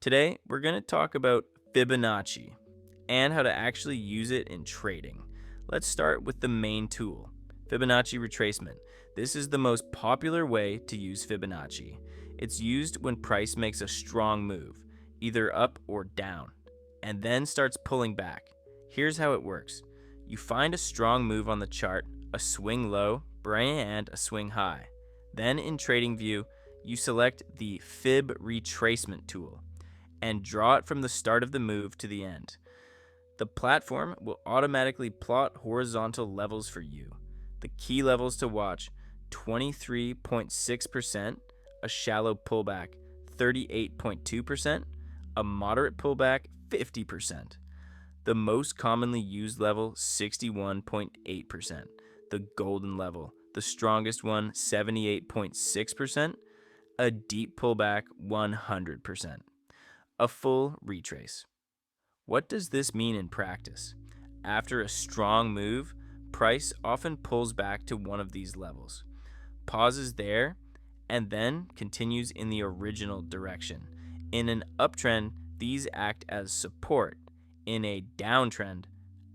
Today, we're going to talk about Fibonacci and how to actually use it in trading. Let's start with the main tool, Fibonacci retracement. This is the most popular way to use Fibonacci. It's used when price makes a strong move, either up or down, and then starts pulling back. Here's how it works. You find a strong move on the chart, a swing low, and a swing high. Then in TradingView, you select the Fib retracement tool and draw it from the start of the move to the end. The platform will automatically plot horizontal levels for you. The key levels to watch: 23.6%, a shallow pullback 38.2%, a moderate pullback 50%. The most commonly used level 61.8%, the golden level, the strongest one 78.6%, a deep pullback 100%. A full retrace. What does this mean in practice? After a strong move, price often pulls back to one of these levels, pauses there, and then continues in the original direction. In an uptrend, these act as support. In a downtrend,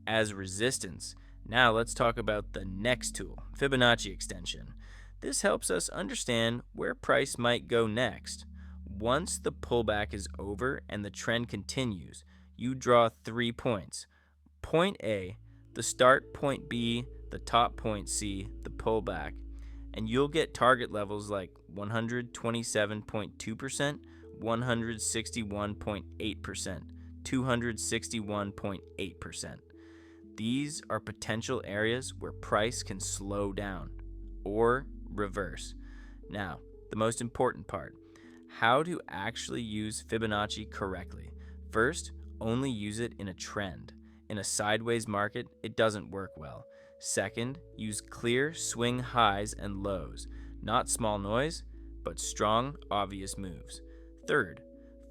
as resistance. Now let's talk about the next tool, Fibonacci extension. This helps us understand where price might go next. Once the pullback is over and the trend continues, you draw 3 points. Point A, the start; point B, the top; point C, the pullback. And you'll get target levels like 127.2%, 161.8%, 261.8%. These are potential areas where price can slow down or reverse. Now, the most important part: how to actually use Fibonacci correctly. First, only use it in a trend. In a sideways market, it doesn't work well. Second, use clear swing highs and lows, not small noise, but strong, obvious moves. Third,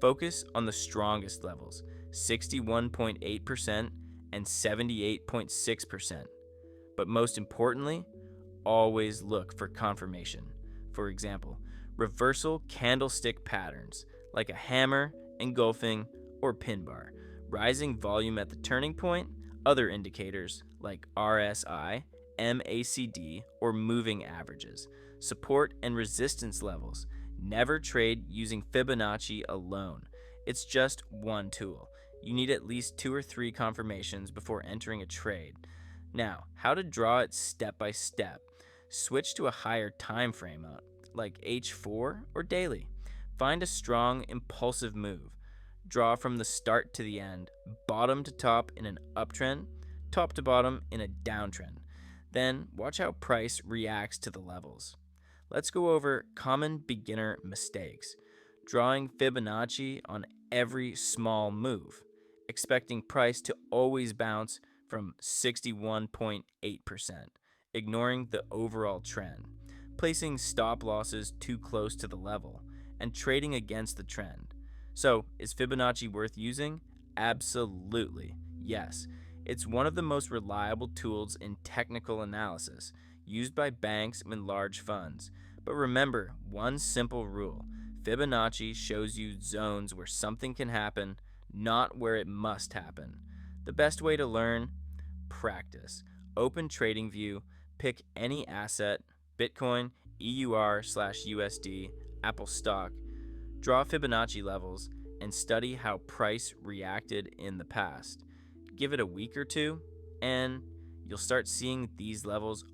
focus on the strongest levels, 61.8% and 78.6%. But most importantly, always look for confirmation. For example, reversal candlestick patterns like a hammer, engulfing, or pin bar, rising volume at the turning point, other indicators like RSI, MACD, or moving averages, support and resistance levels. Never trade using Fibonacci alone. It's just one tool. You need at least 2 or 3 confirmations before entering a trade. Now, how to draw it step by step. Switch to a higher time frame like H4 or daily. Find a strong, impulsive move. Draw from the start to the end, bottom to top in an uptrend, top to bottom in a downtrend. Then watch how price reacts to the levels. Let's go over common beginner mistakes. Drawing Fibonacci on every small move, expecting price to always bounce from 61.8%, ignoring the overall trend, placing stop losses too close to the level, and trading against the trend. So, is Fibonacci worth using? Absolutely, yes. It's one of the most reliable tools in technical analysis, used by banks and large funds. But remember one simple rule: Fibonacci shows you zones where something can happen, not where it must happen. The best way to learn? Practice. Open TradingView, pick any asset, Bitcoin, EUR/USD, Apple stock, draw Fibonacci levels, and study how price reacted in the past. Give it a week or two, and you'll start seeing these levels